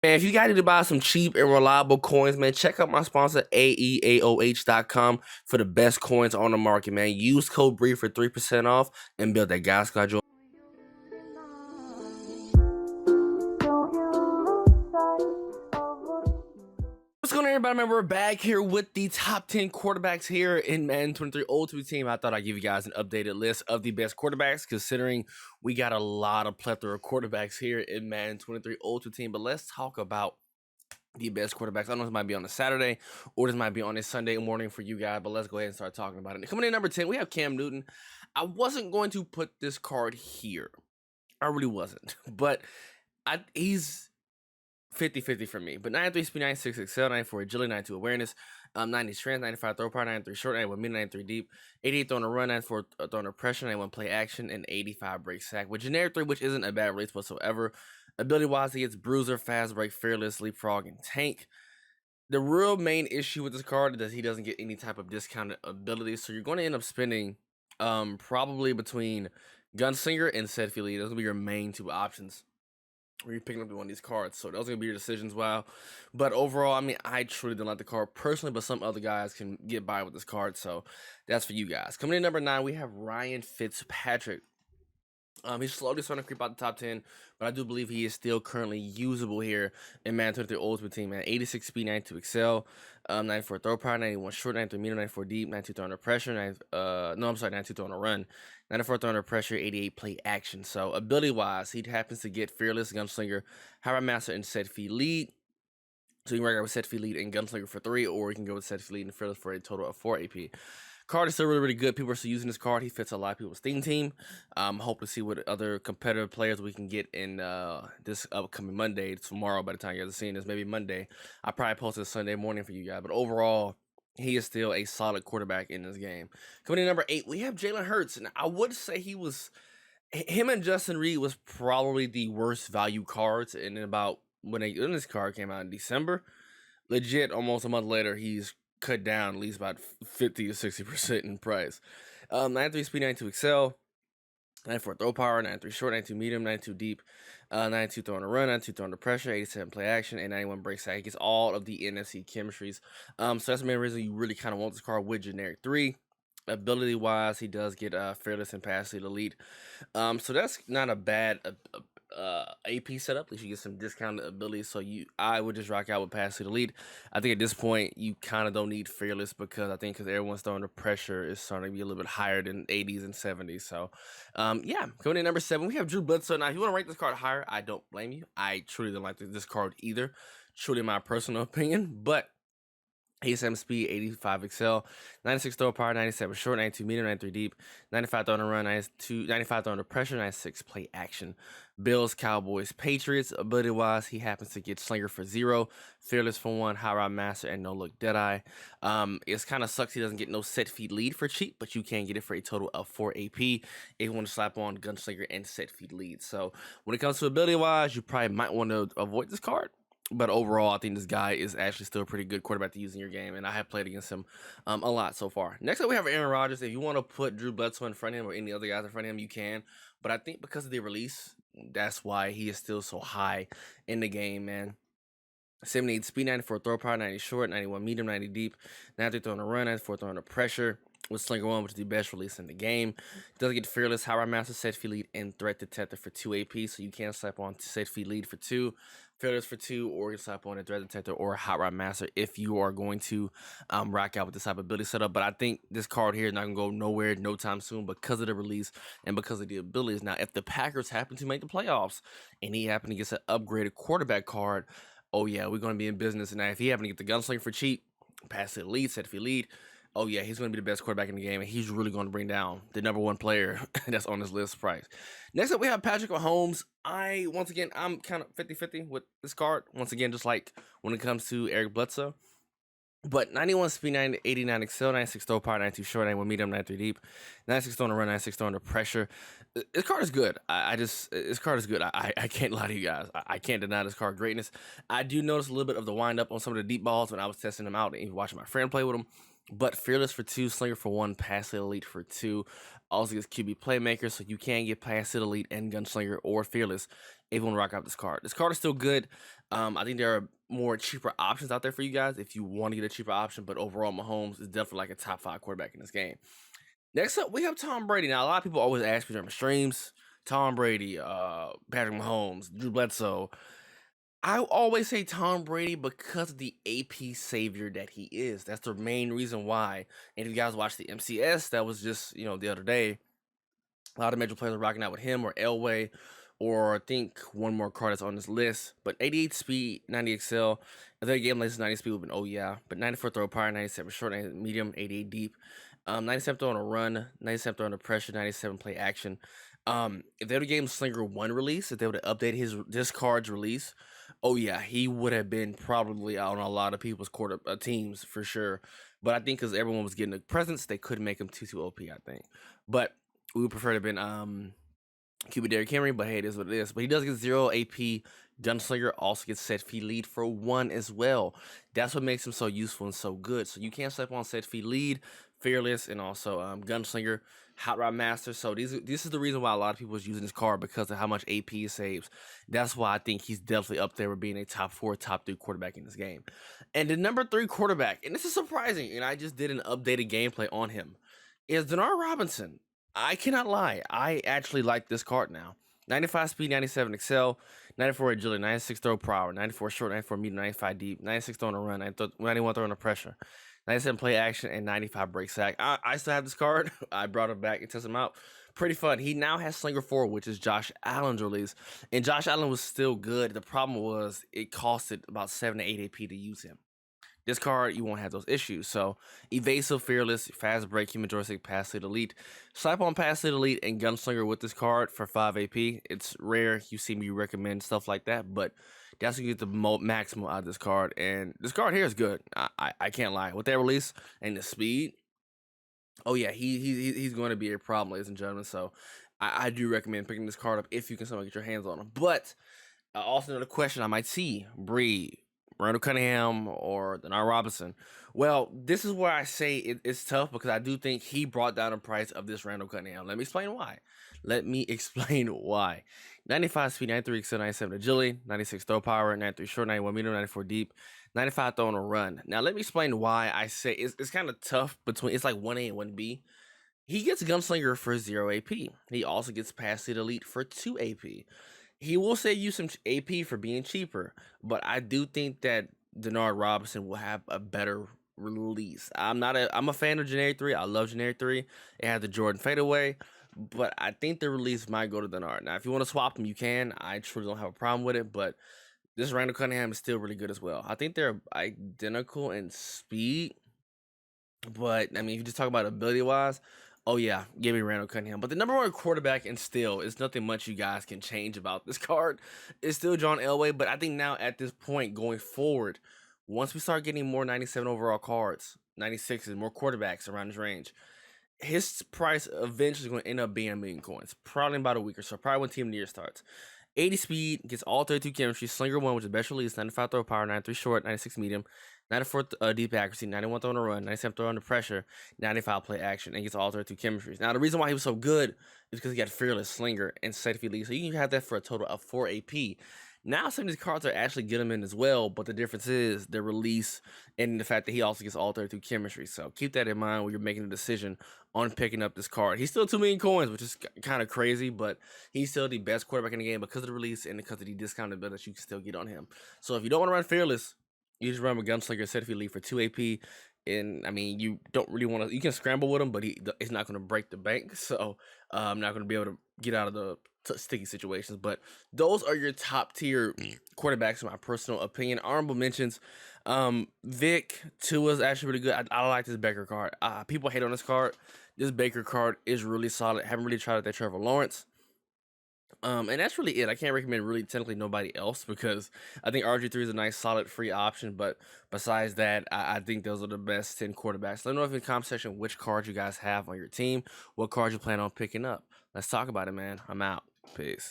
Man, if you guys need to buy some cheap and reliable coins, man, check out my sponsor, AEAOH.com, for the best coins on the market, man. Use code BREED for 3% off and build that guy schedule. What's going on, everybody? Man, we're back here with the top 10 quarterbacks here in Madden 23 Ultimate Team. I thought I'd give you guys an updated list of the best quarterbacks, considering we got a lot of plethora of quarterbacks here in Madden 23 Ultimate Team. But let's talk about the best quarterbacks. I don't know if this might be on a Saturday or this might be on a Sunday morning for you guys, but let's go ahead and start talking about it. Coming in number 10, we have Cam Newton. I wasn't going to put this card here. I really wasn't. But he's 50-50 for me. But 93 speed, 96 excel, 94 agility, 92 awareness, 90 strength, 95 throw power, 93 short, 91 mid, 93 deep, 88 throwing a run, 94 throwing a pressure, 91 play action, and 85 break sack. With generic 3, which isn't a bad release whatsoever. Ability-wise, he gets bruiser, fast break, fearless, leapfrog, and tank. The real main issue with this card is that he doesn't get any type of discounted ability, so you're going to end up spending probably between Gunslinger and Set Field. Those will be your main two options where you're picking up one of these cards. So those are going to be your decisions. Wow. But overall, I mean, I truly don't like the card personally, but some other guys can get by with this card. So that's for you guys. Coming in number 9, we have Ryan Fitzpatrick. He's slowly starting to creep out the top 10, but I do believe he is still currently usable here in Madden 23 Ultimate Team, man. 86 speed, 92 excel, 94 throw power, 91 short, 93 medium, 94 deep, 92 throw under pressure, 92 throw on a run, 94 throw under pressure, 88 play action. So ability-wise, he happens to get Fearless, Gunslinger, High Master, and Set Feet Lead. So you can work out with Set Feet Lead and Gunslinger for 3, or you can go with Set Feet Lead and Fearless for a total of 4 AP. Card is still really good. People are still using this card. He fits a lot of people's theme team. Hope to see what other competitive players we can get in this upcoming Monday. Tomorrow, by the time you guys are seeing this, maybe Monday. I'll probably post it Sunday morning for you guys. But overall, he is still a solid quarterback in this game. Coming in number 8, we have Jalen Hurts. And I would say him and Justin Reed was probably the worst value cards. And about when this card came out in December, legit, almost a month later, he's cut down at least about 50 to 60% in price. 93 speed, 92 excel, 94 throw power, 93 short, 92 medium, 92 deep, 92 throwing a run, 92 throwing the pressure, 87 play action, and 91 break sack. He gets all of the NFC chemistries. So that's the main reason you really kind of want this card with generic 3. Ability wise, he does get fearless and pass lead elite. So that's not a bad AP setup. At least you get some discounted abilities. So I would just rock out with pass lead elite. I think at this point you kind of don't need fearless because everyone's throwing the pressure is starting to be a little bit higher than 80s and 70s. So yeah, coming in number 7, we have Drew Bledsoe. Now if you want to rank this card higher, I don't blame you. I truly don't like this card either. Truly my personal opinion, but 87 speed, 85 excel, 96 throw power, 97 short, 92 medium, 93 deep, 95 throw on the run, 95 throw under pressure, 96 play action. Bills, Cowboys, Patriots. Ability wise, he happens to get Slinger for 0, Fearless for 1, High Rod Master, and No Look Deadeye. It's kind of sucks he doesn't get no Set Feet Lead for cheap, but you can get it for a total of 4 AP if you want to slap on Gunslinger and Set Feet Lead. So when it comes to ability wise, you probably might want to avoid this card. But overall, I think this guy is actually still a pretty good quarterback to use in your game, and I have played against him a lot so far. Next up, we have Aaron Rodgers. If you want to put Drew Bledsoe in front of him or any other guys in front of him, you can. But I think because of the release, that's why he is still so high in the game, man. 78 speed, 94 throw power, 90 short, 91 medium, 90 deep, 93 throwing a run, 94 throwing a pressure. With Slinger 1, which is the best release in the game. Does get Fearless, High Rod Master, Set Feet Lead, and Threat Detector for 2 AP, so you can slap on Set Feet Lead for 2, Fearless for 2, or you can slap on a Threat Detector or Hot Rod Master if you are going to rock out with this type of ability setup. But I think this card here is not going to go nowhere no time soon because of the release and because of the abilities. Now, if the Packers happen to make the playoffs and he happen to get an upgraded quarterback card, oh yeah, we're going to be in business. Now, if he happen to get the Gunslinger for cheap, pass it lead, Set Feet Lead, oh yeah, he's going to be the best quarterback in the game, and he's really going to bring down the number 1 player that's on this list price. Next up, we have Patrick Mahomes. Once again, I'm kind of 50-50 with this card. Once again, just like when it comes to Eric Bledsoe. But 91 speed, 89 excel, 96 throw power, 92 short, 91 medium, 93 deep, 96 throw on the run, 96 throw under pressure. This card is good. This card is good. I can't lie to you guys. I can't deny this card greatness. I do notice a little bit of the wind up on some of the deep balls when I was testing them out and watching my friend play with them. But Fearless for 2, Slinger for 1, Pass It Elite for 2. Also gets QB Playmaker, so you can get Pass It Elite and Gunslinger or Fearless if you want to rock out this card. This card is still good. I think there are more cheaper options out there for you guys if you want to get a cheaper option, but overall, Mahomes is definitely like a top 5 quarterback in this game. Next up, we have Tom Brady. Now, a lot of people always ask me during my streams, Tom Brady, Patrick Mahomes, Drew Bledsoe. I always say Tom Brady because of the AP savior that he is. That's the main reason why. And if you guys watch the MCS, that was just, the other day, a lot of major players are rocking out with him or Elway, or I think one more card that's on this list. But 88 speed, 90 excel. If their game latest 90 speed would have been, oh yeah. But 94 throw power, 97 short, 90 medium, 88 deep. 97 throw on a run, 97 throw under pressure, 97 play action. If they would have gave him Slinger 1 release, if they would have updated this card's release, oh yeah, he would have been probably out on a lot of people's teams for sure. But I think because everyone was getting the presents, they couldn't make him too OP, I think. But we would prefer to have been QB Derrick Henry, but hey, it is what it is. But he does get 0 AP. Gunslinger also gets set feet lead for 1 as well. That's what makes him so useful and so good. So you can't sleep on set feet lead, fearless, and also Gunslinger, Hot Rod Master. So this is the reason why a lot of people is using this card, because of how much AP he saves. That's why I think he's definitely up there with being a top 4, top 3 quarterback in this game. And the number 3 quarterback, and this is surprising, and I just did an updated gameplay on him, is Diontae Robinson. I cannot lie. I actually like this card now. 95 speed, 97 excel, 94 agility, 96 throw power, 94 short, 94 medium, 95 deep, 96 throw on a run, 91 throw under pressure, 97 play action, and 95 break sack. I still have this card. I brought it back and tested him out. Pretty fun. He now has Slinger 4, which is Josh Allen's release. And Josh Allen was still good. The problem was it costed about 7 to 8 AP to use him. This card, you won't have those issues. So, evasive, fearless, fast break, human joystick, pass lead elite. Slap on pass lead elite and gunslinger with this card for 5 AP. It's rare you see me recommend stuff like that, but that's going to get the maximum out of this card. And this card here is good. I can't lie. With that release and the speed, oh yeah, he's going to be a problem, ladies and gentlemen. So, I do recommend picking this card up if you can somehow get your hands on him. But also another question I might see, Brady, Randall Cunningham, or Diontae Robinson. Well, this is where I say it's tough, because I do think he brought down the price of this Randall Cunningham. Let me explain why. 95 speed, 93 excel, 97 agility, 96 throw power, 93 short, 91 medium, 94 deep, 95 throw on a run. Now, let me explain why I say it's kind of tough between, it's like 1A and 1B. He gets Gunslinger for 0 AP. He also gets Pass Lead Elite for 2 AP. He will save you some AP for being cheaper, but I do think that Diontae Robinson will have a better release. I'm a fan of Generic 3. I love Generic 3. It had the Jordan fadeaway, but I think the release might go to Diontae. Now, if you want to swap them, you can. I truly don't have a problem with it, but this Randall Cunningham is still really good as well. I think they're identical in speed, but I mean, if you just talk about ability-wise, oh yeah, give me Randall Cunningham. But the number 1 quarterback, and still, it's nothing much you guys can change about this card. It's still John Elway, but I think now at this point going forward, once we start getting more 97 overall cards, 96s, more quarterbacks around his range, his price eventually is going to end up being $1 million coins. Probably in about a week or so. Probably when Team of the Year starts. 80 speed, gets all 32 chemistry, Slinger 1, which is best release, 95 throw power, 93 short, 96 medium, 94 deep accuracy, 91 throw on a run, 97 throw under pressure, 95 play action, and gets all 32 chemistries. Now, the reason why he was so good is because he got fearless, Slinger, and safety lead. So you can have that for a total of 4 AP. Now, some of these cards are actually get him in as well, but the difference is the release and the fact that he also gets all 32 chemistry. So keep that in mind when you're making a decision on picking up this card. He's still 2 million coins, which is kind of crazy, but he's still the best quarterback in the game because of the release and because of the discounted ability that you can still get on him. So if you don't want to run fearless, you just run with Gunslinger, set if you leave for 2 AP. And I mean, you don't really want to. You can scramble with him, but he's not going to break the bank. So I'm not going to be able to get out of the sticky situations. But those are your top tier quarterbacks, in my personal opinion. Honorable mentions: Vic Tua is actually really good. I like this Baker card. People hate on this card. This Baker card is really solid. Haven't really tried it that Trevor Lawrence. And that's really it. I can't recommend really technically nobody else, because I think RG3 is a nice solid free option. But besides that, I think those are the best 10 quarterbacks. Let me know in the comment section which cards you guys have on your team, what cards you plan on picking up. Let's talk about it, man. I'm out. Peace.